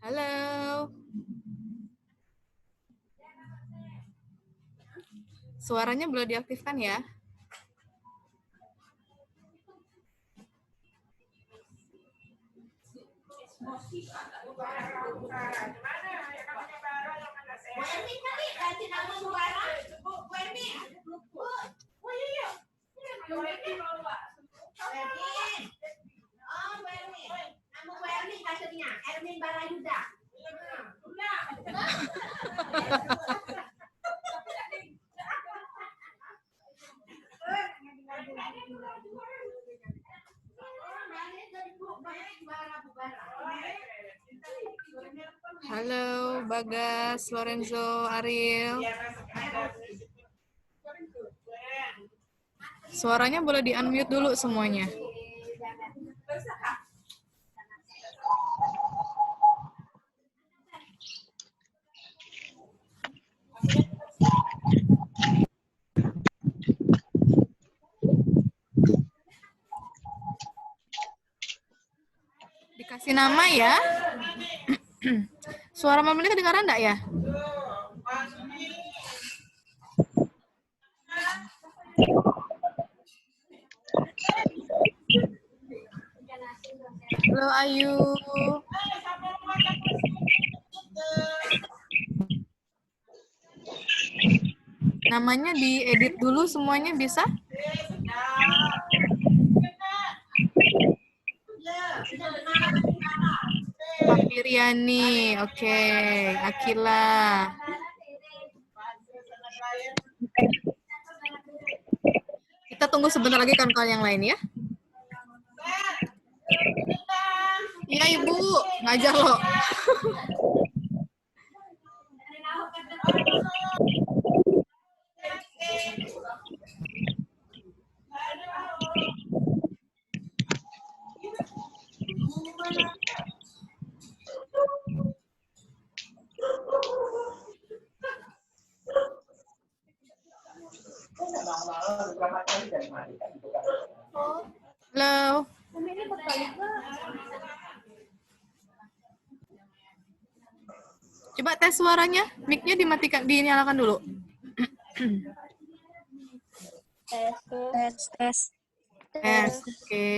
Halo. Suaranya boleh diaktifkan ya. Halo, Bagas, Lorenzo, Ariel. Suaranya boleh di-unmute dulu semuanya. Dikasih nama ya. Suara Mama ini kedengaran enggak ya? Halo Ayu. Namanya diedit dulu semuanya bisa? Papiriani, oke. Akila. Kita tunggu sebentar lagi kawan-kawan yang lain ya. Iya Ibu, ngajar loh. Halo. Coba tes suaranya, mic-nya dimatikan, dinyalakan dulu. Tes, oke.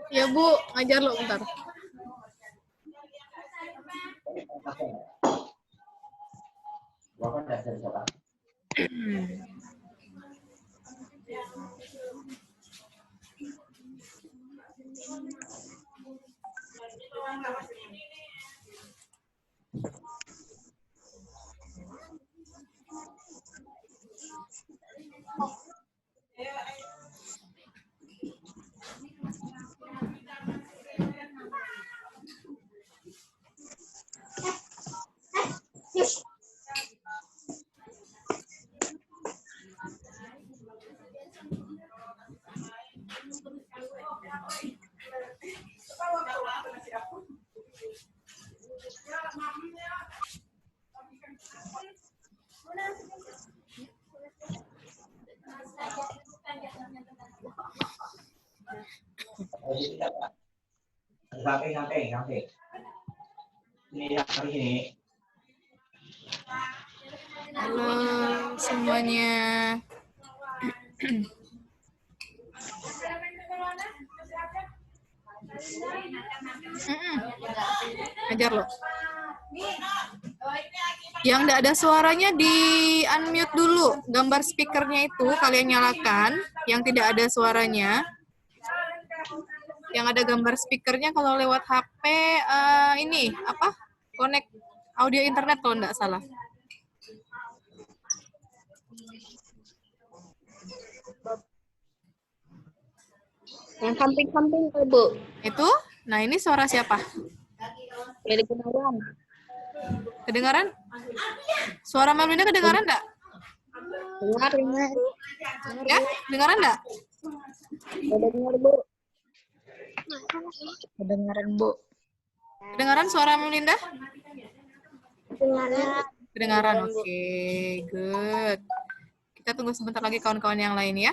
Ya Bu, ngajar lo bentar. Sampai. Ini sini. Halo semuanya. Ajar lo. Yang enggak ada suaranya di unmute dulu. Gambar speakernya itu kalian nyalakan. Yang tidak ada suaranya. Yang ada gambar speakernya kalau lewat HP ini apa? Connect audio internet kalau enggak salah. Yang samping-samping tuh, Bu. Itu? Nah, ini suara siapa? Dari Gunawan. Kedengaran? Suara Melinda kedengaran enggak? Dengar. Ya? Kedengaran enggak? Dengar, Bu. Kedengaran, Bu. Kedengaran suara Melinda? Dengar. Kedengaran, oke. Good. Kita tunggu sebentar lagi kawan-kawan yang lain ya.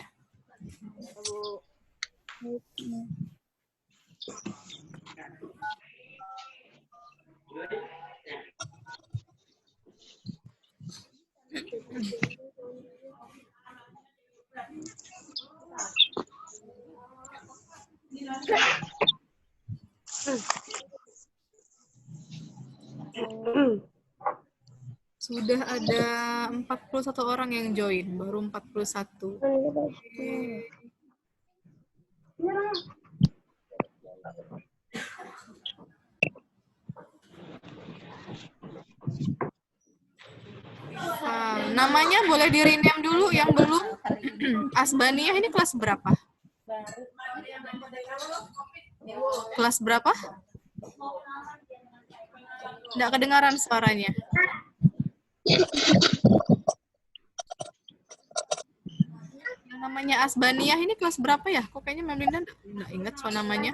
Sudah ada 41 orang yang join, baru 41. Oke. Namanya boleh di-rename dulu yang belum. Asbaniah ini kelas berapa? Kelas berapa? Nggak kedengaran suaranya. Yang namanya Asbaniah ini kelas berapa ya? Kok kayaknya Melinda nggak ingat soal namanya.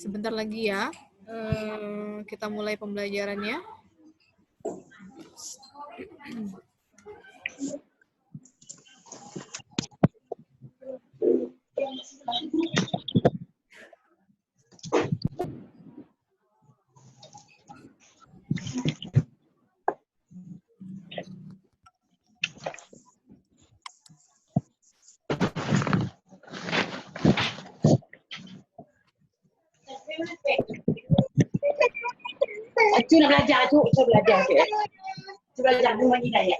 Sebentar lagi ya. Kita mulai pembelajarannya. Aku nak belajar tu, saya belajar ke. Saya belajar rumah ni dah ya.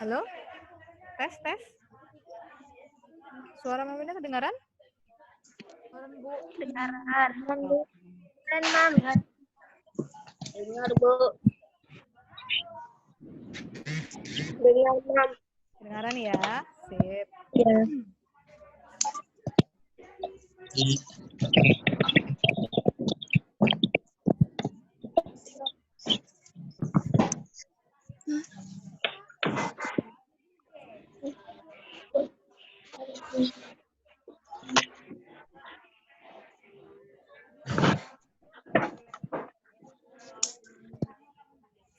Halo? Tes, tes. Suara Melinda kedengaran? Dengar, Bu. Dengar, Bu. Dengar, Mam. Kedengaran ya? Sip. Ya.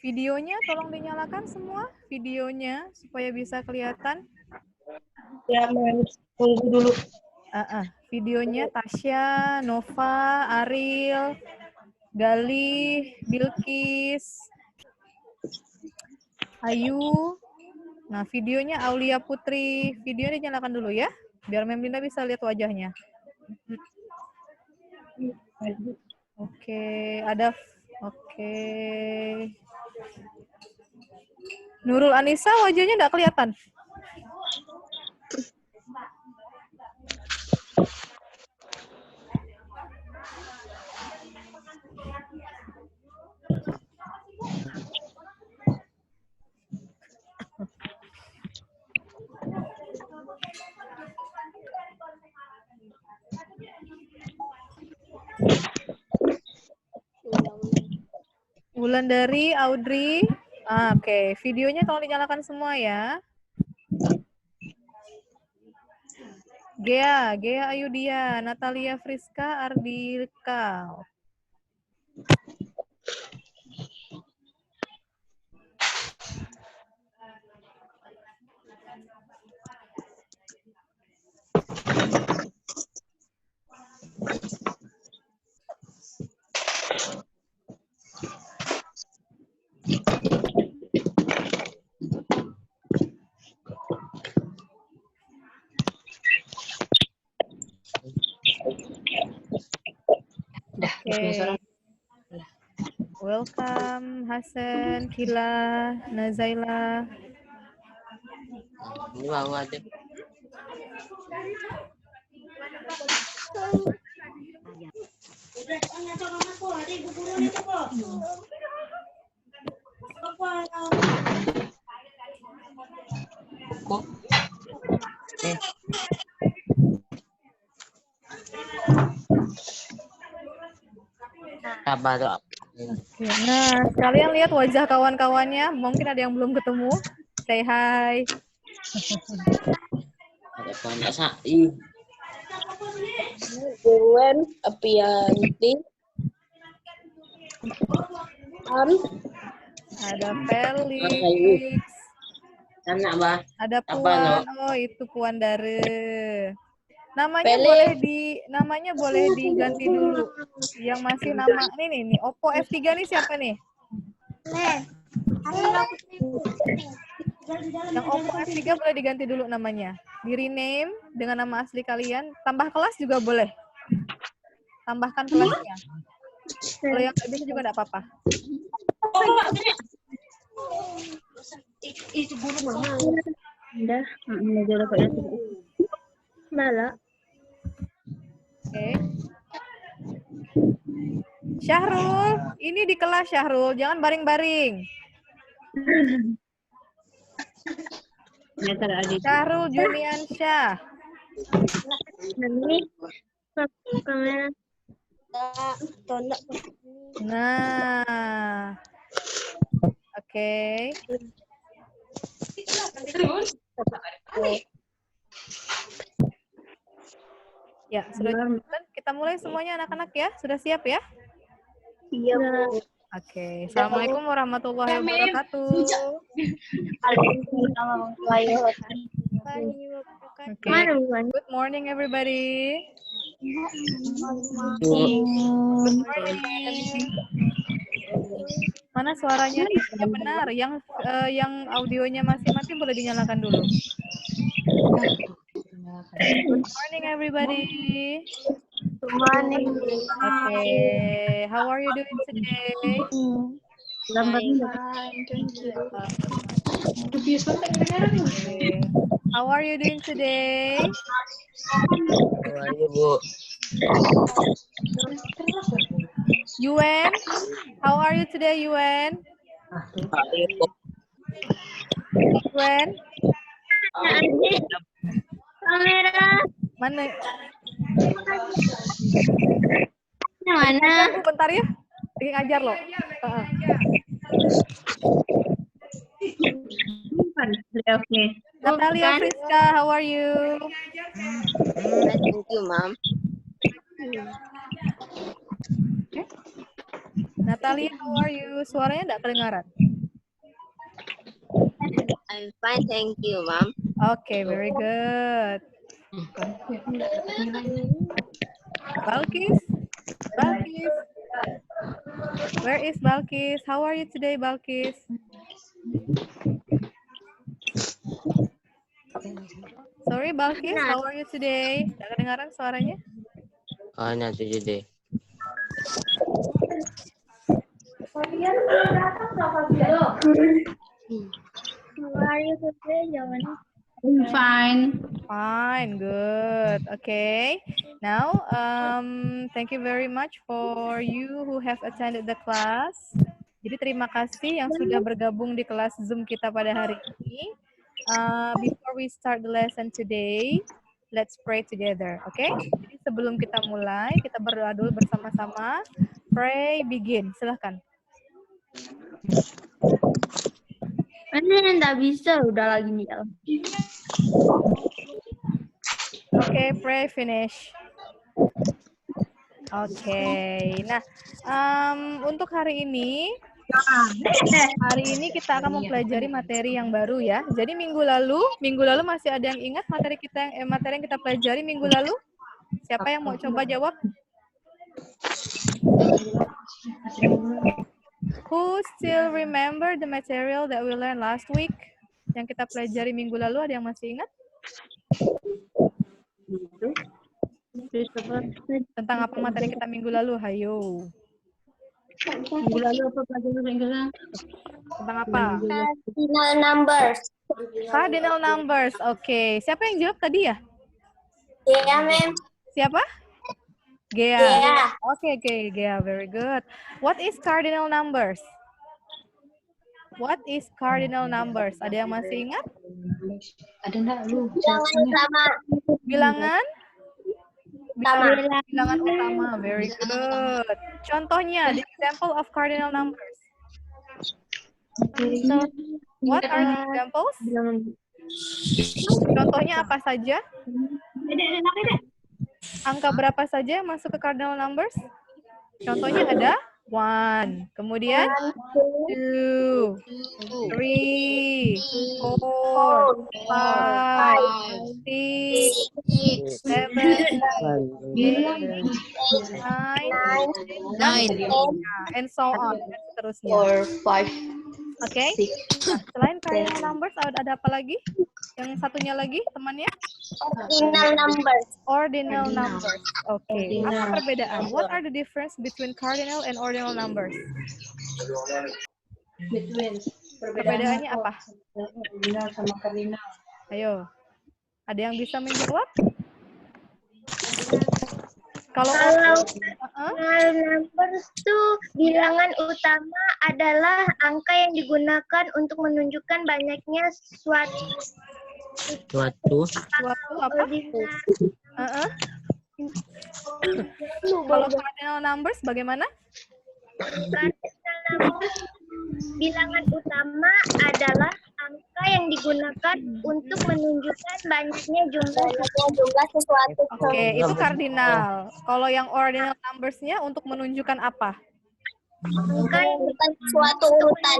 Videonya tolong dinyalakan semua, videonya supaya bisa kelihatan. Ya, Mam. Tunggu dulu. Videonya Tasya, Nova, Ariel, Galih, Bilkis, Ayu. Nah, videonya Aulia Putri. Videonya dinyalakan dulu ya, biar Melinda bisa lihat wajahnya. Oke, ada. Oke. Nurul Anissa wajahnya nggak kelihatan. Wulandari, Audrey. Oke. Videonya tolong dinyalakan semua ya. Gea Ayudia, Natalia Friska Ardilka. Okay. Welcome Hasan, Kila, Nazaila. Oke, nah, kalian lihat wajah kawan-kawannya, mungkin ada yang belum ketemu. Say hi. Gwen, Apianti, Ada Felix. Ada Puan. Oh, itu Puan Dare. Namanya boleh diganti dulu. Yang masih nama nih Oppo F3 nih siapa nih? Yang Oppo F3 boleh diganti dulu namanya. Di rename dengan nama asli kalian. Tambah kelas juga boleh. Tambahkan kelasnya. Kalau yang nggak bisa juga nggak apa-apa. Itu guru mama. Udah, mengajar apa ya? Malah. Oke. Syahrul, ini di kelas Syahrul, jangan baring-baring. Syahrul Juniansyah. Nanti kamera. Nah. Oke. Ya, sudah kita mulai semuanya anak-anak ya. Sudah siap ya? Iya, Bu. Oke. Assalamualaikum warahmatullahi wabarakatuh. Oke. Good morning everybody. Good morning. Mana suaranya nih? Ya benar. Yang audionya masih mati boleh dinyalakan dulu. Good morning everybody. Good morning. Okay. How are you doing today? Fine, thank you. Okay. How are you doing today? How are you, Bu? Yuen, how are you today, Yuen? Yuen, Kamera. mana? Mana? Bentar ya, lagi ngajar loh. Oke. Natalia Friska, how are you? Thank you, Mom. Natalia, how are you? Suaranya enggak kedengaran. I'm fine, thank you, Mom. Okay, very good. Balkis? Balkis? Where is Balkis? How are you today, Balkis? Sorry, Balkis, how are you today? Enggak kedengaran suaranya? Oh, nanti deh. How are you today, Johan? I'm fine. Fine, good. Okay. Now, thank you very much for you who have attended the class. Jadi terima kasih yang sudah bergabung di kelas Zoom kita pada hari ini. Before we start the lesson today, let's pray together, okay? Jadi sebelum kita mulai, kita berdoa dulu bersama-sama. Pray, begin. Silahkan. Ini enggak bisa, udah lagi nyala. Okay, pray finish. Oke, nah untuk hari ini kita akan mempelajari materi yang baru ya. Jadi minggu lalu masih ada yang ingat materi yang kita pelajari minggu lalu? Siapa yang mau coba jawab? Who still remember the material that we learned last week? Yang kita pelajari minggu lalu, ada yang masih ingat? Tentang apa materi kita minggu lalu? Hayo. Minggu lalu apa pelajaran minggu lalu? Tentang apa? Cardinal numbers. Cardinal numbers. Oke. Siapa yang jawab tadi ya? Ya, ma'am. Siapa? Gea. Gea. Oke, Gea. Very good. What is cardinal numbers? What is cardinal numbers? Ada yang masih ingat? Ada enggak lu? Bilangan utama. Bilangan? Utama. Bilangan utama. Very good. Contohnya, the example of cardinal numbers. What are the examples? Contohnya apa saja? Angka berapa saja yang masuk ke cardinal numbers? Contohnya ada 1, kemudian 2, 3, 4, 5, 6, 7, 8, 9, and so on. Dan seterusnya. 4, 5. Oke. Nah, selain cardinal numbers, ada apa lagi? Yang satunya lagi, temannya? Ordinal numbers. Ordinal numbers. Oke. Apa perbedaan? What are the difference between cardinal and ordinal numbers? Perbedaannya apa? Ordinal sama kardinal. Ayo. Ada yang bisa menjawab? Kalau numbers itu bilangan utama adalah angka yang digunakan untuk menunjukkan banyaknya suatu apa? Kalau cardinal numbers bagaimana? Cardinal numbers bilangan utama adalah angka yang digunakan untuk menunjukkan banyaknya jumlah sesuatu. Oke, itu kardinal. Kalau yang ordinal numbers-nya untuk menunjukkan apa? Angka yang bukan suatu urutan.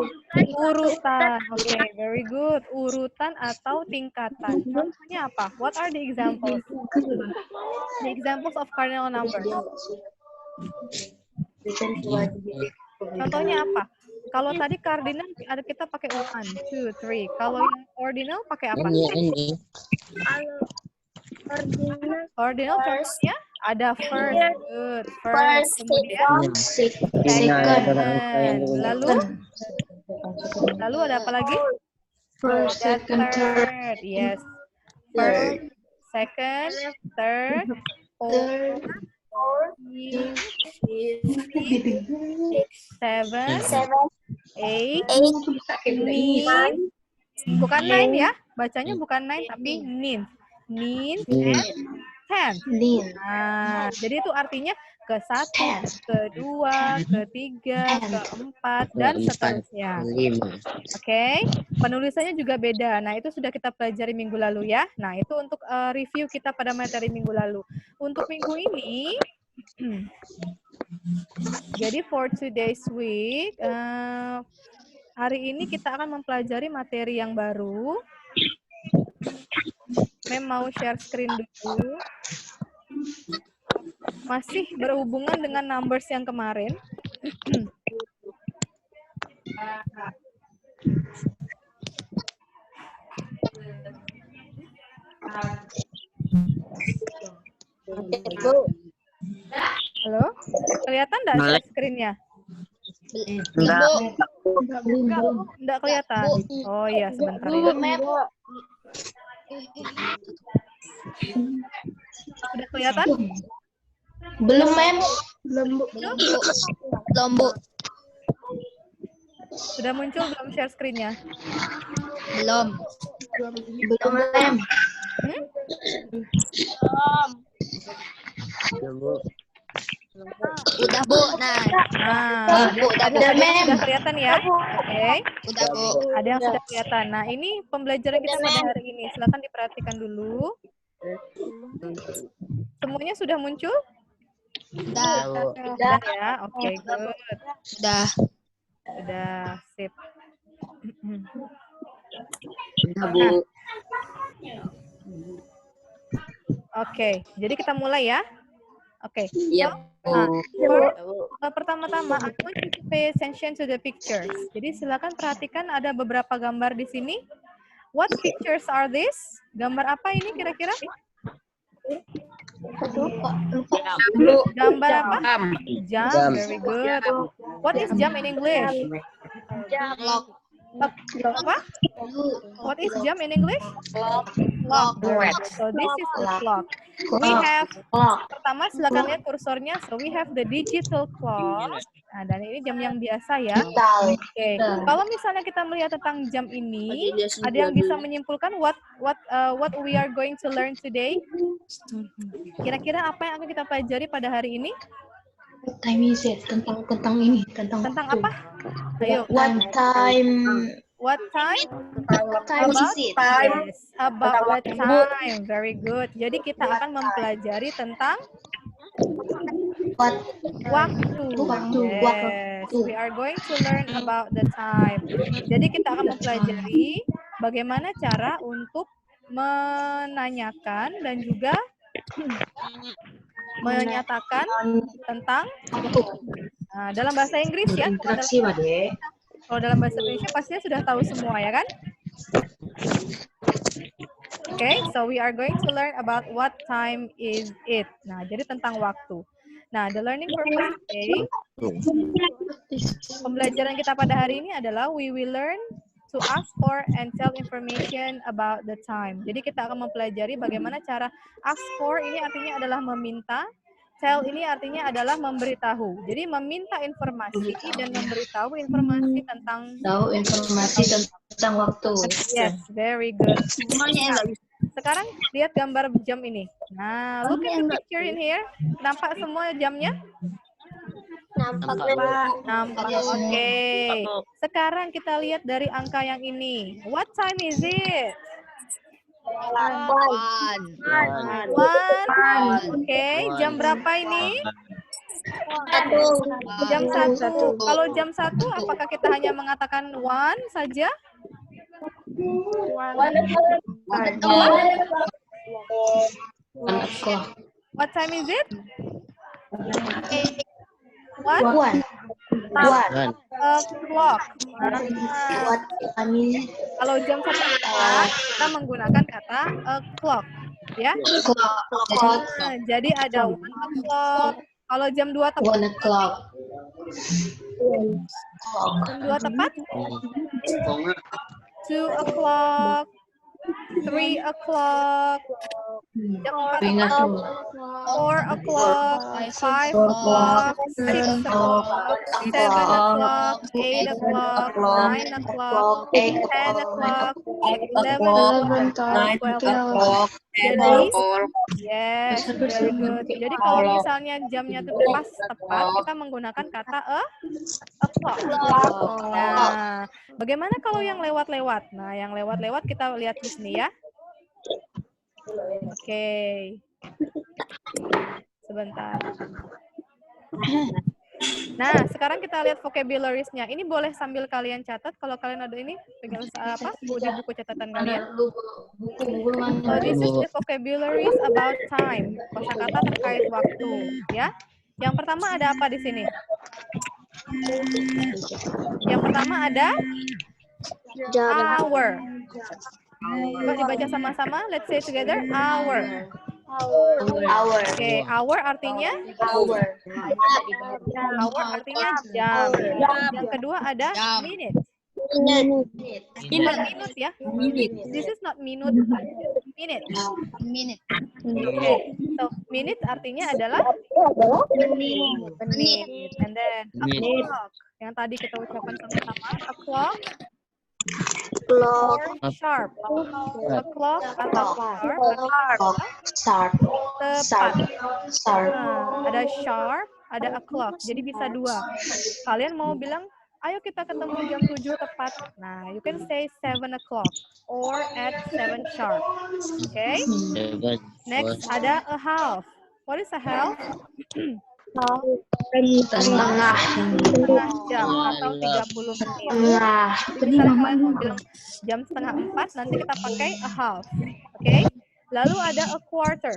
Urutan. Oke, very good. Urutan atau tingkatan. Contohnya apa? What are the examples? The examples of cardinal numbers. Contohnya apa? Kalau tadi cardinal ada kita pakai 1, 2, 3. Kalau yang ordinal pakai apa? Ordinal contohnya ada first, good, first, kemudian second, lalu ada apa lagi? First, second, third, yes. First, second, third, fourth, 7, 8, 9. Bukan 9 ya, bacanya bukan 9 tapi 9 and 10. Nah, jadi itu artinya ke-1, ke-2, ke-3, ke-4 dan seterusnya. Oke, penulisannya juga beda. Nah, itu sudah kita pelajari minggu lalu ya. Nah, itu untuk review kita pada materi minggu lalu. Untuk minggu ini, jadi for today's week, hari ini kita akan mempelajari materi yang baru. Mem mau share screen dulu. Masih berhubungan dengan numbers yang kemarin. Halo? Kelihatan nggak share screen-nya? Enggak kelihatan. Oh iya, sebentar ya. Sudah kelihatan? Belum, Mem. Belum, Bu. Sudah muncul belum share screen-nya? Belum, Mem. Udah, Bu. Nah, Bu, udah, Mem. Sudah kelihatan ya? Oke. Udah, Bu. Ada yang sudah kelihatan. Nah, ini pembelajaran kita pada hari ini. Silakan diperhatikan dulu. Semuanya sudah muncul? Sudah, Bu. Sudah ya, oke, good. Sudah. Sudah, sip. Sudah, Bu. Oke, jadi kita mulai ya. Oke. Iya, Pertama-tama, I want you to pay attention to the pictures. Jadi silakan perhatikan ada beberapa gambar di sini. What pictures are these? Gambar apa ini kira-kira? Gambar apa? Jam. Very good. What is jam in English? Apa? What is jam in English? Clock. Correct. So this is the clock. We have, pertama silakan lihat kursornya. So we have the digital clock. Nah, dan ini jam yang biasa ya. Oke. Kalau misalnya kita melihat tentang jam ini, ada yang bisa menyimpulkan what we are going to learn today? Kira-kira apa yang akan kita pelajari pada hari ini? Time is it? Tentang ini, tentang apa? Ayo. What time? What time? Time is it? Yes, about the time. Very good. Jadi kita akan mempelajari tentang waktu. Yes, we are going to learn about the time. Jadi kita akan mempelajari bagaimana cara untuk menanyakan dan juga menyatakan tentang dalam bahasa Inggris ya. Kalau dalam bahasa Indonesia pastinya sudah tahu semua ya kan? Okay, so we are going to learn about what time is it. Nah, jadi tentang waktu. Nah, the learning purpose today, pembelajaran kita pada hari ini adalah we will learn to ask for and tell information about the time. Jadi kita akan mempelajari bagaimana cara ask for ini artinya adalah meminta, tell ini artinya adalah memberitahu. Jadi meminta informasi dan memberitahu informasi tentang waktu. Yes, very good. Sekarang lihat gambar jam ini. Nah, look at the picture in here. Nampak semua jamnya? Nampak. Oke. Sekarang kita lihat dari angka yang ini. What time is it? One. Oke, jam berapa ini? Jam 1. Kalau jam 1, apakah kita hanya mengatakan one saja? What time is it? One. Clock. Kalau jam 1 kita menggunakan kata clock, ya. Jadi ada 1 o'clock. Kalau jam 2 tepat? 1 o'clock. Jam 2 tepat? 2 o'clock. 3 o'clock. Jam 4 tepat? 4 o'clock. 5 o'clock. 6 o'clock. 7 o'clock. 8 o'clock. 9 o'clock. 10 o'clock. 11 o'clock. 12 o'clock. Jadi, yes, very good. Jadi kalau misalnya jamnya itu pas tepat, kita menggunakan kata o'clock. Nah, bagaimana kalau yang lewat-lewat? Nah, yang lewat-lewat kita lihat di sini ya. Oke. Sebentar. Nah, sekarang kita lihat vocabularies-nya. Ini boleh sambil kalian catat. Kalau kalian ada ini, pegang apa? Di buku catatan kalian. So, this is the vocabularies about time. Kosakata terkait waktu, ya. Yang pertama ada apa di sini? Yang pertama ada hour. Coba dibaca sama-sama. Let's say together. Hour. Oke, hour artinya? Hour artinya jam. Yang kedua ada minute. Bukan minute ya. This is not minute. Minute. Okay. So, minute artinya adalah menit. And then o'clock. Yang tadi kita ucapkan sama-sama. O'clock. Sharp. O'clock atau sharp. Tepat. Ada sharp, ada o'clock. Jadi bisa 2. Kalian mau bilang Ayo kita ketemu jam 7 tepat. Nah, you can say 7 o'clock or at 7 sharp. Okay? Next ada a half. What is a half? Setengah. Setengah jam atau 30 menit. Jadi misalnya kalian mau bilang jam setengah 4, nanti kita pakai a half. Oke? Lalu ada a quarter.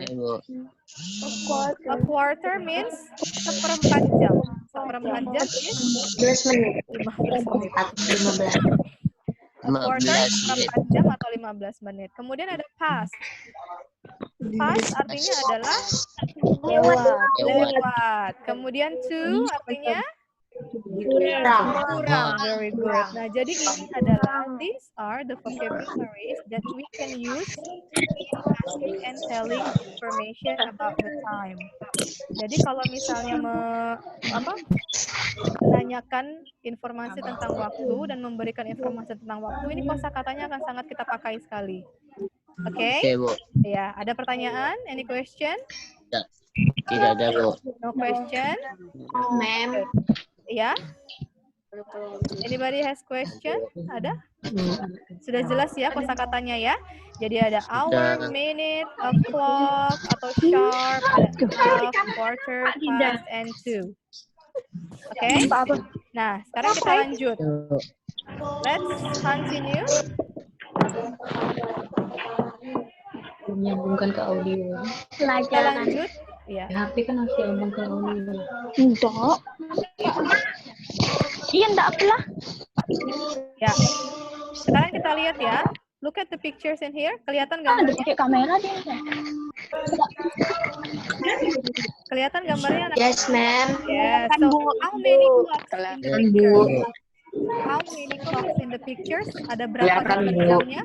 A quarter means seperempat jam. Seperempat jam is 15 menit. 15 menit. 15 A quarter menit. seperempat jam atau 15 menit. Kemudian ada past. Past artinya adalah lewat. Kemudian to artinya kurang. Very good. Nah, jadi ini adalah these are the vocabularies that we can use in asking and telling information about the time. Jadi kalau misalnya menanyakan informasi tentang waktu dan memberikan informasi tentang waktu, ini kosakatanya akan sangat kita pakai sekali. Oke? Oke, Bu. Ya, ada pertanyaan? Any question? Tidak ada, Bu. No question? Ma'am. Ya? Anybody has question? Ada? Sudah jelas ya kosakatanya ya? Jadi ada hour, minute, o'clock, atau sharp, ada half, quarter, past, and to. Oke? Nah, sekarang kita lanjut. Let's continue. Menyambungkan ke audio. Kita lanjut. Ya. HP kan harus disambungkan audio. Enggak. Iya, enggak apalah. Ya. Sekarang kita lihat ya. Look at the pictures in here. Kelihatan gambarnya? Pakai kamera dia. Kelihatan gambarnya? Yes, ma'am. Yes. So, how many clocks in the picture? How many clocks in the pictures? Ada berapa gambar jamnya?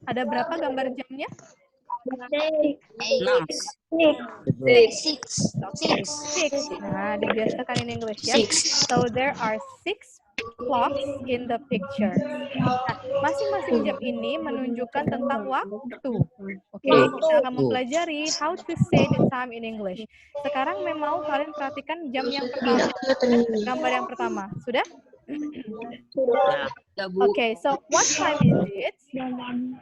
Ada berapa gambar jamnya? 6. Nah, dibiasakan in English ya. So there are 6 clocks in the picture. Nah, masing-masing jam ini menunjukkan tentang waktu. Oke, kita akan mempelajari how to say the time in English. Sekarang memang kalian perhatikan jam yang pertama. Gambar yang pertama. Sudah? Okay, so what time is it?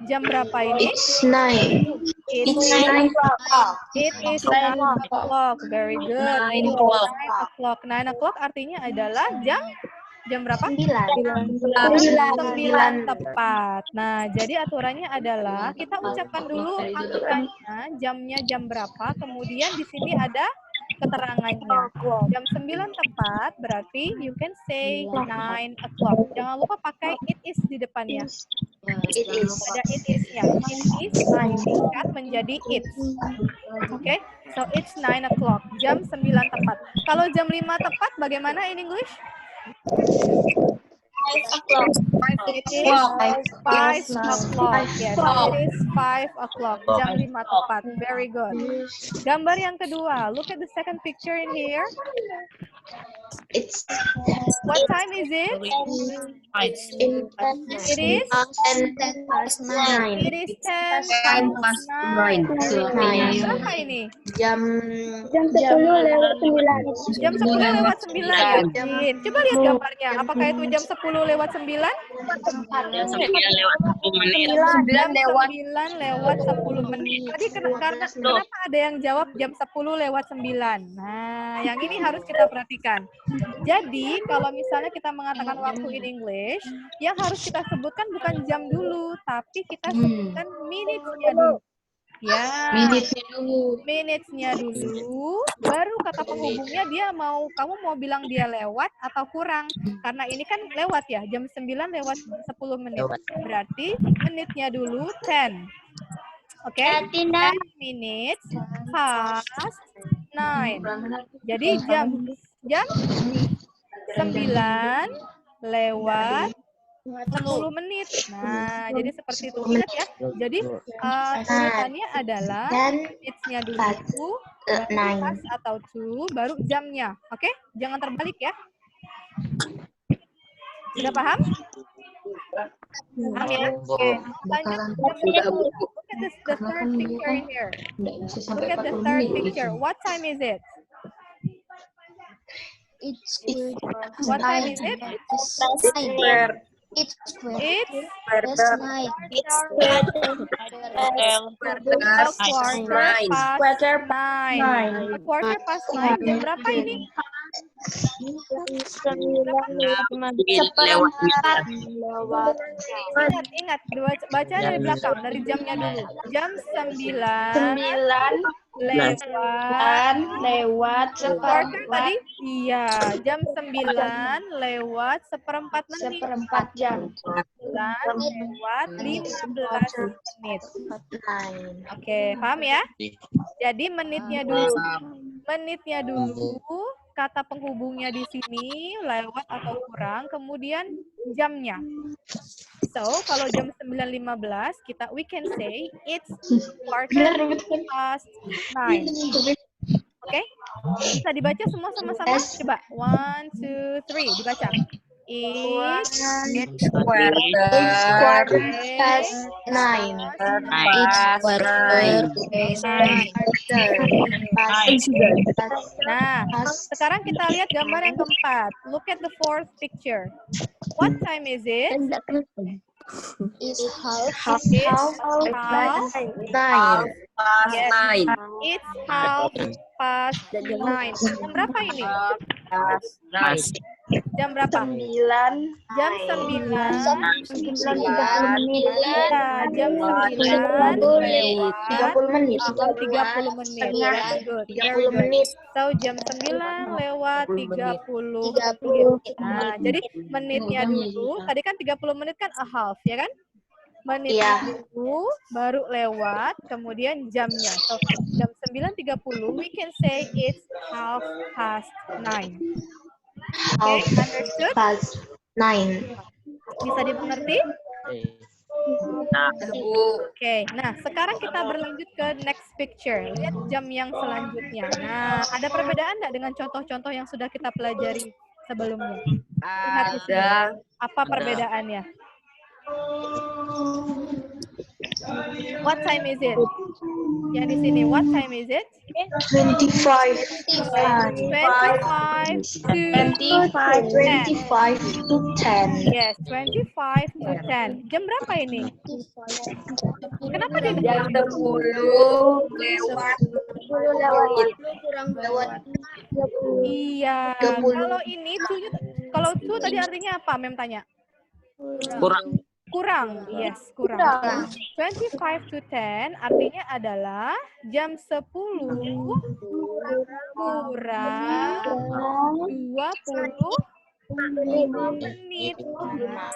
Jam berapa ini? It's 9. It's 9 o'clock. It is 9 o'clock. Very good. 9 o'clock. 9 o'clock artinya adalah jam berapa? 9 tepat. Nah, jadi aturannya adalah kita ucapkan dulu angkanya, jamnya jam berapa, kemudian di sini ada keterangannya. Jam 9 tepat berarti you can say 9 o'clock. Jangan lupa pakai it is di depannya. Ada it is-nya. It is disingkat menjadi it. Oke, so it's 9 o'clock. Jam 9 tepat. Kalau jam 5 tepat bagaimana in English? 5 o'clock. It is 5 o'clock. Yes, it is 5 o'clock. Jam 5 tepat. Very good. Gambar yang kedua. Look at the second picture in here. It's What time is it? It is? It is 10 past 9. Berapa ini? jam 10 lewat 9. Jam 10 lewat 9 ya? Coba lihat gambarnya. Apakah itu jam 10 lewat 9? Jam 9 lewat 10 menit. Jam 9 lewat 10 menit. Tadi kenapa ada yang jawab jam 10 lewat 9? Nah, yang ini harus kita perhatikan. Jadi, kalau misalnya kita mengatakan waktu in English, yang harus kita sebutkan bukan jam dulu, tapi kita sebutkan minutes-nya dulu. Ya, minutes-nya dulu, baru kata penghubungnya kamu mau bilang dia lewat atau kurang. Karena ini kan lewat ya, jam 9 lewat 10 menit. Berarti menitnya dulu 10. Oke, 10 minutes past 9. Jadi jam 9 lewat 10 menit. Nah, jadi seperti itu. Ingat ya. Jadi tulisannya adalah minutes-nya dulu, baru pas atau to, baru jamnya. Oke? Jangan terbalik ya. Sudah paham? Paham ya? Oke. Lanjut. Look at the third picture in here. Look at the third picture. What time is it? What time is it? It's It's Quarter a quarter past 9. Jam berapa ini? Ingat, baca dari belakang, dari jamnya dulu. Jam 9 lewat quarter tadi? Iya, jam 9 lewat seperempat menit. 1/4 jam. 9 lewat 15 menit. Oke, paham ya? Jadi menitnya dulu, kata penghubungnya di sini lewat atau kurang, kemudian jamnya. So, kalau jam 9.15 we can say it's quarter past 9. Oke? Bisa dibaca semua sama-sama? Coba 1, 2, 3 dibaca. It's quarter past 9. Nah, sekarang kita lihat gambar yang keempat. Look at the fourth picture. What time is it? It's It's half half 9. Yes. It's half past 9. Jam berapa ini? Jam berapa? 9. Jam 9. 9:30 menit. Ya, jam 9 lewat 30 menit. 30 menit. Very good. 30 menit. So, jam 9 lewat 30 menit. Nah, jadi menitnya dulu, tadi kan 30 menit kan a half, ya kan? Menitnya dulu, baru lewat, kemudian jamnya. So, jam 9.30, we can say it's half past 9. Okay, understood? Past 9. Bisa dimengerti? Oke, nah sekarang kita berlanjut ke next picture. Lihat jam yang selanjutnya. Nah, ada perbedaan nggak dengan contoh-contoh yang sudah kita pelajari sebelumnya? Lihat di sini. Apa perbedaannya? What time is it? Yang di sini, what time is it? 25 to 10. Yes, 25 to 10. Jam berapa ini? Kenapa dia Jam 10 lewat. Iya, kalau ini kalau itu tadi artinya apa? Mem tanya. Kurang, yes, kurang. 25 to 10 artinya adalah jam 10 kurang 25 menit. Nah,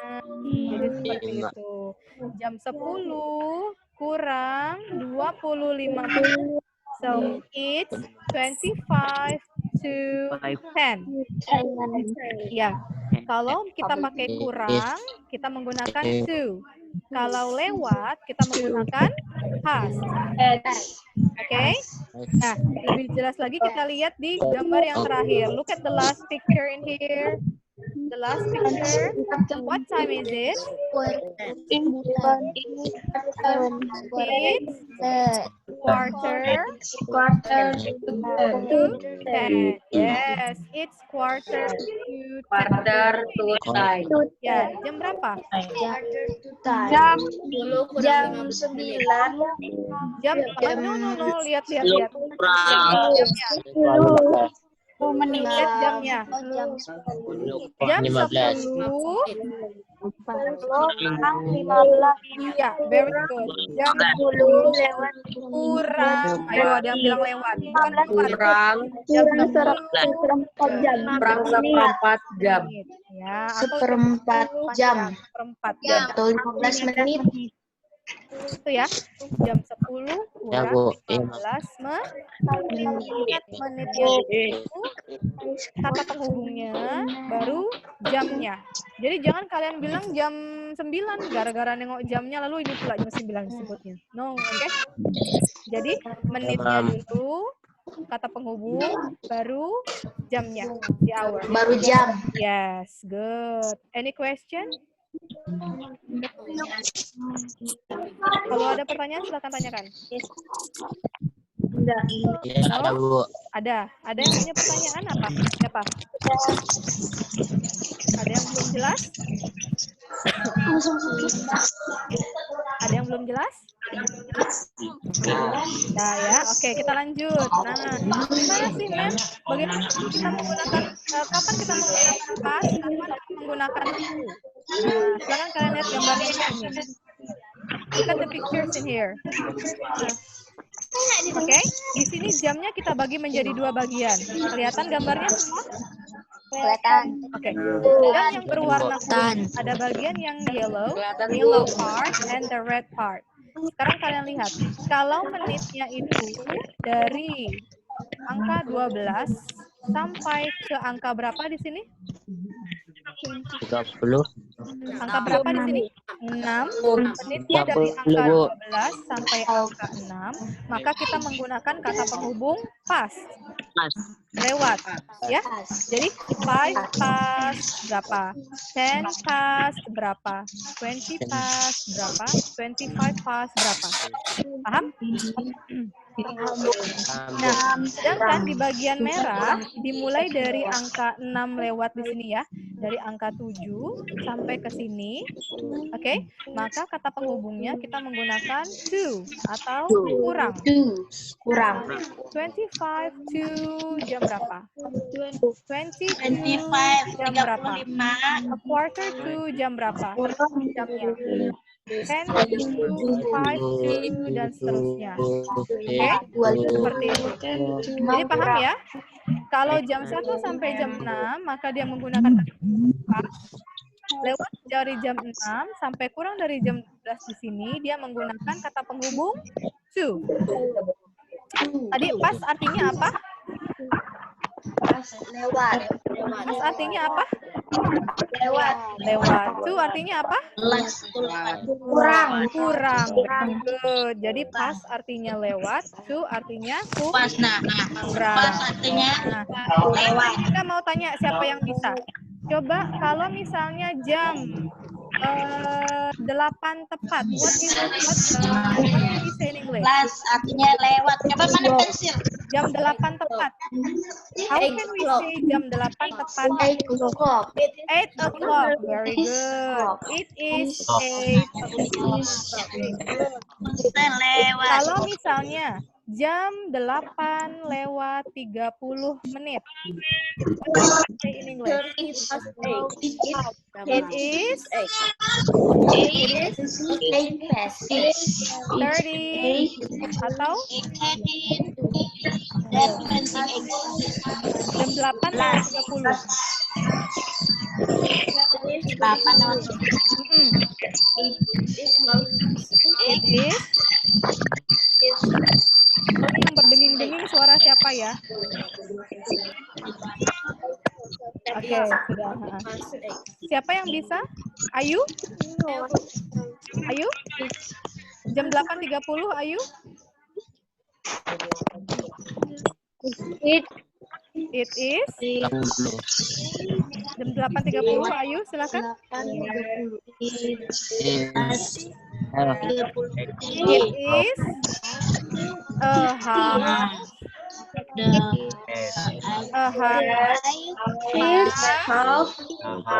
jadi seperti itu. Jam 10 kurang 25 menit. So, it's 25 to 10. Ya, kalau kita pakai kurang, kita menggunakan to. Kalau lewat, kita menggunakan past. Oke? Nah, lebih jelas lagi kita lihat di gambar yang terakhir. Look at the last picture in here. The last picture. What time is it? It's quarter to 10. Yes, it's quarter to 10. Ya, jam berapa? Jam 9. Jam no, lihat. Lihat jamnya. Jam 10. Iya, very good. Jam 10 kurang. Ayo, ada yang bilang lewat. Kurang. Jam 10 seperempat jam. Ya, Seperempat jam. Seperempat jam. Atau 15 menit. Itu ya. Jam 10 kurang 15 menit. Ingat menitnya itu kata penghubungnya baru jamnya. Jadi jangan kalian bilang jam 9 gara-gara nengok jamnya lalu ini pula jam 9 disebutnya. No, oke? Jadi menitnya dulu kata penghubung baru jamnya, the hour. Baru jam. Yes, good. Any question? Kalau ada pertanyaan silakan tanyakan. Enggak. Ya, ada Bu. Ada yang punya pertanyaan apa? Siapa? Ada yang belum jelas? Ada yang belum jelas? Nah ya, oke kita lanjut. Nah, gimana sih men? Bagaimana sih kita menggunakan, kapan kita menggunakan pas, kapan kita menggunakan to? Nah, silakan kalian lihat gambarnya di sini. Look at the pictures in here. Oke, di sini jamnya kita bagi menjadi 2 bagian. Kelihatan gambarnya semua? Kelihatan. Oke. Dan yang berwarna kuning ada bagian yang yellow part and the red part. Sekarang kalian lihat, kalau menitnya itu dari angka 12 sampai ke angka berapa di sini? 30. Angka berapa di sini? 6. Menitnya dari angka 12 sampai angka 6, maka kita menggunakan kata penghubung pas. Lewat, ya. Jadi 5 pas berapa? 10 pas berapa? 20 pas berapa? 25 pas berapa? Paham? Nah, sedangkan di bagian merah dimulai dari angka 6 lewat di sini ya. Dari angka 7 sampai ke sini. Oke, maka kata penghubungnya kita menggunakan to atau kurang. Kurang. 25 to jam berapa? 25 jam berapa? A quarter to jam berapa? Jamnya. 10 to 5 to dan seterusnya. Oke, seperti itu. Jadi paham ya? Kalau jam 1 sampai jam 6, maka dia menggunakan pas. Lewat dari jam 6 sampai kurang dari jam 12 di sini, dia menggunakan kata penghubung to. Tadi pas artinya apa? Lewat. Pas artinya apa? Lewat. Lewat. To artinya apa? Kurang. Kurang. Good. Jadi pas artinya lewat, to artinya kurang. Pas artinya Lewat. Kita mau tanya siapa yang bisa. Coba kalau misalnya jam 8 tepat. What can we say in English? pas artinya lewat. Coba mana pensil? Jam 8 tepat. How can we say jam 8 tepat? 8 o'clock. 8 o'clock. Very good. It is 8 o'clock. Lewat. Kalau misalnya jam 8 lewat 30 menit. What can we say in English? It is 8 past 30 atau jam 8 lewat 30. It is. Ini yang berdenging-denging suara siapa ya? Oke, sudah. Siapa yang bisa? Ayu? Ayu? Jam 8.30, Ayu? It is jam 8.30, Ayu, silakan. It is a half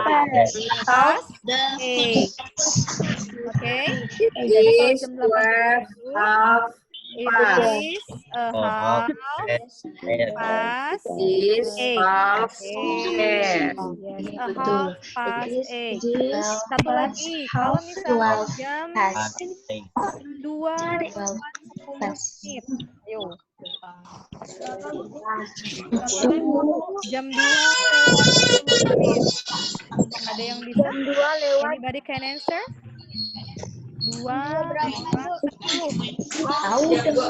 past 8. Oke. Jadi kalau jam 8.30 it is a half past 8. Yes, a half past 8. Satu lagi, kalau misalnya jam 2 lewat 10 menit. Ayo. Jam 2 lewat 10 menit. Ada yang bisa? Jam 2 lewat. Anybody can answer? 2 lewat 10. Tahu jam 2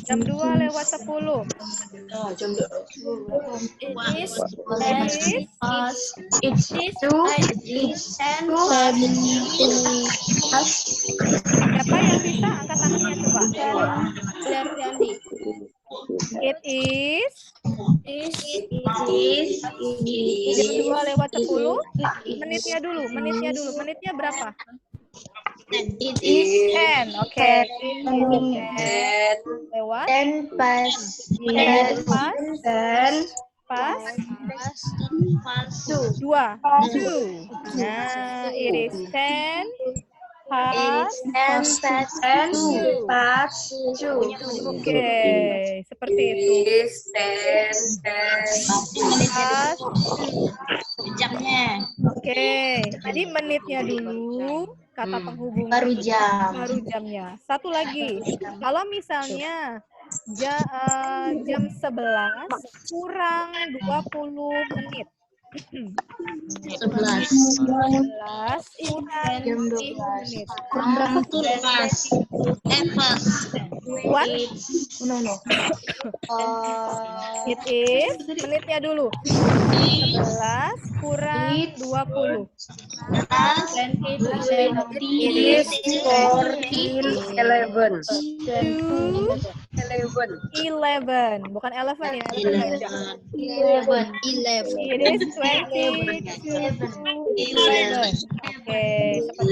Jam 2 lewat 10. Siapa yang bisa? Angkat tangannya coba. It is jam 2 lewat 10. Menitnya dulu. Menitnya berapa? It is 10. Oke. Lewat. 10 pas. 10 pas. Dua. 2. Nah, it is 10 pas. 10 pas 2. Oke, seperti itu. Pas. jamnya. Oke, tadi menitnya dulu, kata penghubung Baru jam. baru jamnya. Satu lagi, kalau misalnya jam 11 kurang 20 menit. 11. 11 kurang 20 menit. Betul pas. Pas. What? No. It is, menitnya dulu. 11 kurang 20. It is 11. 11, bukan 11 ya. 11. It is 20 to 11. Oke, seperti itu.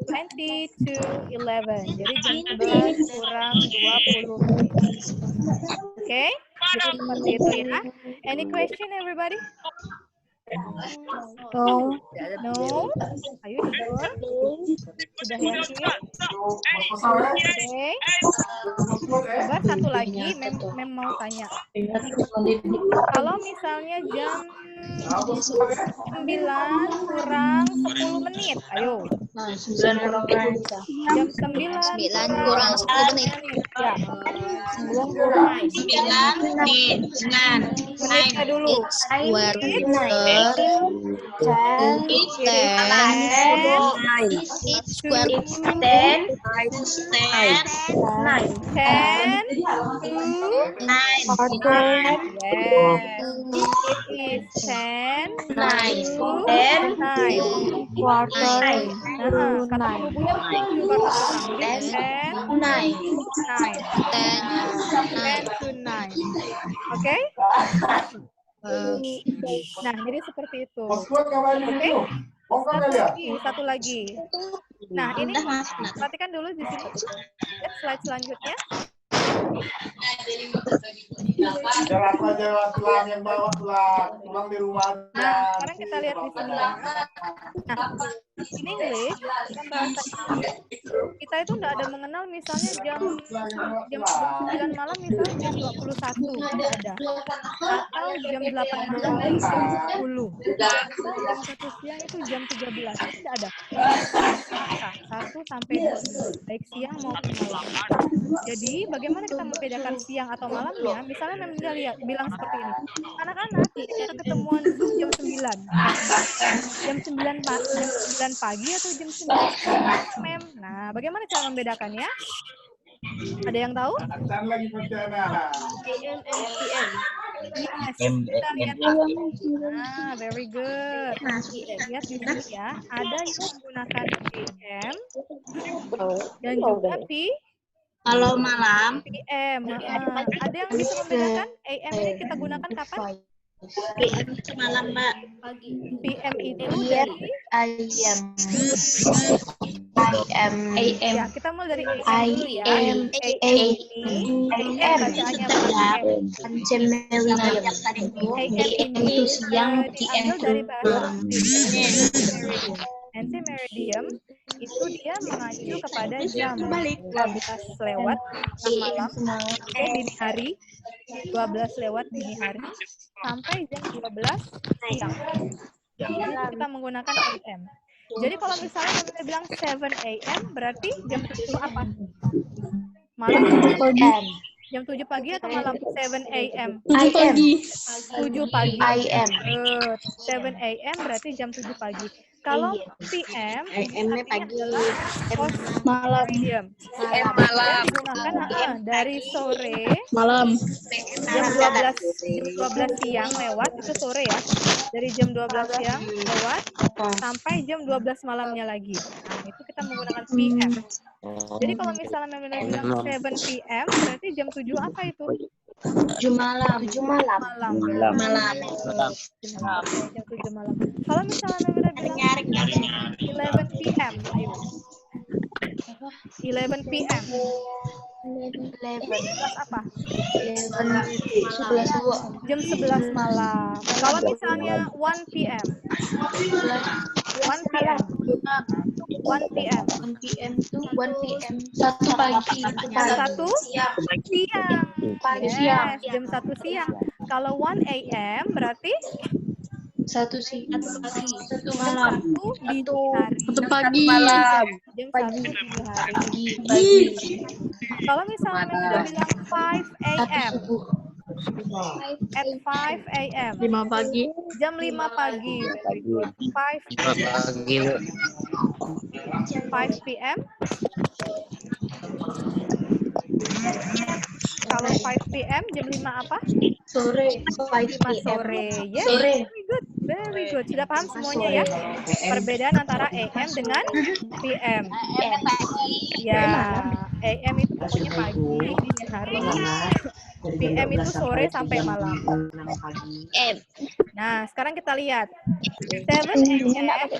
20 to 11. Jadi jam 11 kurang 20 menit. Oke, jadi seperti itu ya. Any question everybody? No. Are you sure? Sudah yakin? Oke. Coba satu lagi, Mem mau tanya. Kalau misalnya jam 9 kurang 10 menit, ayo. Jam 9 kurang 10 menit. Ya. 9. Menitnya dulu. Square It square 10 Yes. It is 10 Quarter. kata penghubungnya juga kata 10 to 9. Oke? Nah, jadi seperti itu. Oke? Satu lagi. Nah, ini perhatikan dulu di sini. Lihat slide selanjutnya. Tulang yang bawa tulang di rumah aja. Nah, sekarang kita lihat di sini ya. Nah, in English, dalam bahasa Inggris, kita itu tidak ada mengenal misalnya jam 9 malam misalnya jam 21, tidak ada. Atau jam 8 malam jam 10. Jam 1 siang itu jam 13, tidak ada. 1 sampai 2, baik siang maupun malam. Jadi, bagaimana kita membedakan siang atau malamnya? Misalnya Memang bilang seperti ini. Anak-anak, kita ketemuan Zoom jam 9. Jam 9 pagi atau jam 9 Mem. Nah, bagaimana cara membedakannya? Ada yang tahu? Dan lagi bencana. AM and PM. Yes, kita lihat. Ah, very good. Lihat di sini ya. Ada yang menggunakan AM dan juga Kalau malam, PM. Ada yang bisa membedakan AM ini kita gunakan kapan? malam Mbak. PM itu dari AM. Ya, kita mulai dari AM dulu ya. AM bacaannya AM itu siang, PM dari bahasa meridian. Nanti meridian itu dia mengacu kepada jam 12 lewat malam sampai dini hari, 12 lewat dini hari sampai jam 12 siang. Jadi kita menggunakan AM. Jadi kalau misalnya kita bilang 7 AM berarti jam 7 apa? Malam jam 7 pagi atau malam? 7 AM. 7 pagi. AM. 7 AM berarti jam 7 pagi. Kalau PM, AM-nya pagi, malam. Malam. Digunakan dari sore. malam. Jam 12 siang lewat, itu sore ya. Dari jam 12 siang lewat sampai jam 12 malamnya lagi. Nah, itu kita menggunakan PM. Jadi kalau misalnya bilang 7 PM, berarti jam 7 apa itu? 7 malam. Malam. Jam 7 malam. Kalau misalnya bilang 11 PM, ayo. 11 p.m. 11. Kelas apa? 11 Jam 11 malam. Kalau misalnya 1 p.m. 1 p.m. 1 p.m. 1 p.m. tuh 1 p.m. 1 pagi. Jam 1 siang. Siang. Yes, jam 1 siang. Kalau 1 a.m. berarti 1 siang. 1 jam malam. 1 dini hari. 1 pagi. Jam 1 dini hari. Kalau misalnya udah bilang 5 a.m. At 5 a.m. 5 pagi. Jam 5 pagi. Very good. 5 p.m. Kalau 5 p.m. jam 5 apa? Sore. 5 sore. Yes, Sore. very good. Very good. Sudah paham semuanya ya? Perbedaan antara AM dengan PM. Ya, AM itu pokoknya pagi, dini hari. PM itu sore sampai malam. Nah, sekarang kita lihat. 7 a.m.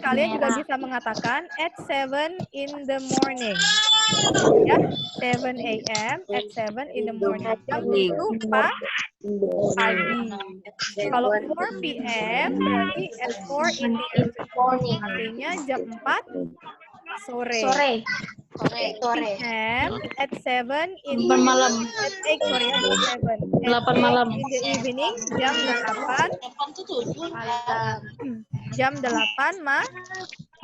kalian juga bisa mengatakan at 7 in the morning. Ya, 7 a.m. at 7 in the morning. Jam itu pagi. Kalau 4 p.m. berarti at 4 in the afternoon. Artinya jam 4 sore. PM at 7 in the malam. at 8 malam. in the evening, jam 8 jam 8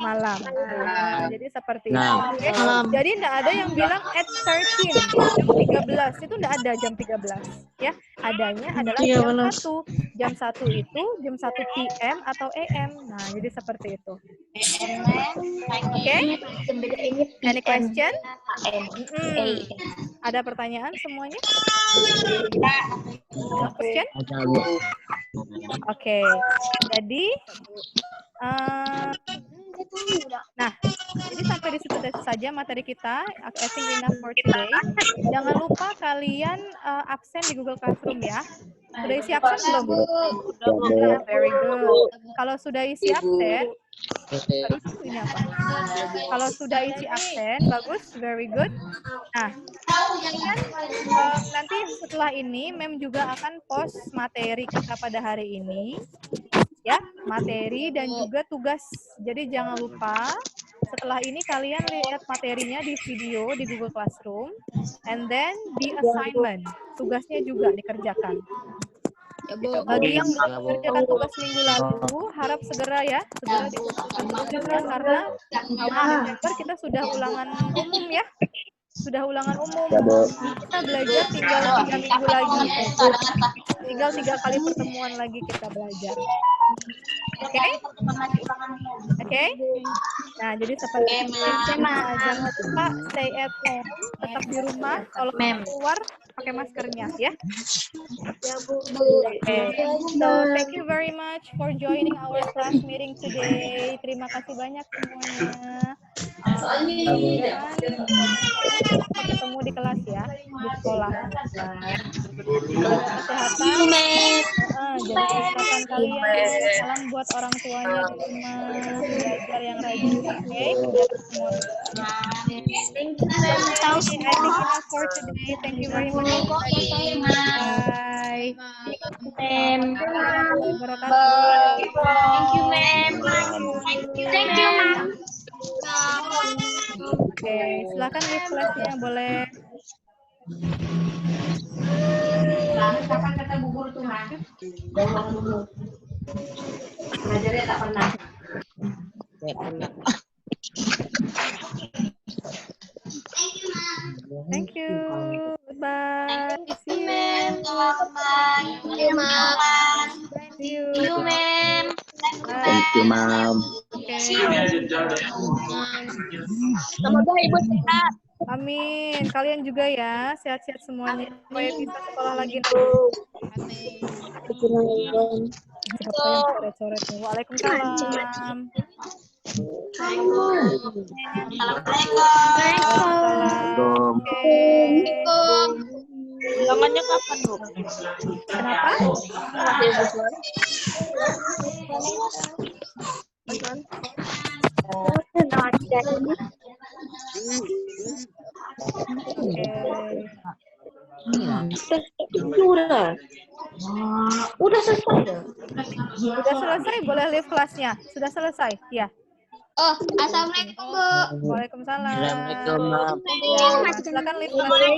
malam. Nah, jadi seperti itu. Oke? Jadi enggak ada yang bilang at 13 jam 13. Itu enggak ada jam 13 ya. Adanya adalah jam 1. Jam 1 itu jam 1 PM atau AM. Nah, jadi seperti itu. Oke? Any question? Ada pertanyaan semuanya? No question? Oke. Jadi nah, jadi sampai di situ saja materi kita. I think enough for today. Jangan lupa kalian absen di Google Classroom ya. Sudah isi absen belum? Sudah, very good. Kalau sudah isi absen, aduh, ini apa? Kalau sudah isi absen, bagus, very good. Nah, nanti setelah ini, Mem juga akan post materi kita pada hari ini. Ya, materi dan juga tugas. Jadi jangan lupa setelah ini kalian lihat materinya di video di Google Classroom, and then di assignment, tugasnya juga dikerjakan. Bagi yang belum mengerjakan tugas minggu lalu, harap segera ya, segera dikerjakan tugasnya karena awal Desember kita sudah ulangan umum ya. Sudah ulangan umum. Kita belajar tinggal 3 minggu lagi. Tinggal 3 kali pertemuan lagi kita belajar. Oke? Oke? Nah, jadi seperti itu. Jangan lupa stay at home, tetap di rumah. Kalau keluar pakai maskernya ya. Okay. So, thank you very much for joining our class meeting today. Terima kasih banyak semuanya. Sampai ketemu di kelas ya, di sekolah. Kesehatan, jadi kesehatan kalian. Salam buat orang tuanya di rumah, belajar yang rajin. Oke, semua. Thank you for today. Thank you very much. Bye. Ma'am. Thank you, ma'am. Thank you, ma'am. Oke, silakan lihat kelasnya, boleh. Kapan kata bubur tuh, Ma? Jauh dulu. Belajarnya tak pernah. Thank you. Goodbye. See you. Thank you, ma'am. Thank you. Thank you, ma'am. Thank you, Ma'am. Oke. Semoga ibu sehat. Amin. Kalian juga ya, sehat-sehat semuanya. Supaya bisa sekolah lagi. Siapa yang coret-coret nih? Waalaikumsalam. Assalamualaikum. Ulangannya kapan, Bu? Kenapa? Udah. Udah selesai. Sudah selesai, boleh leave kelasnya. Sudah selesai, ya. Oh, assalamualaikum Bu. Waalaikumsalam. Assalamualaikum, Ma'am. Ya, silakan leave kelasnya.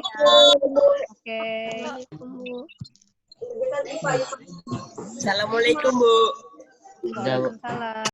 Oke. Assalamualaikum Bu. Udah, Bu. Waalaikumsalam.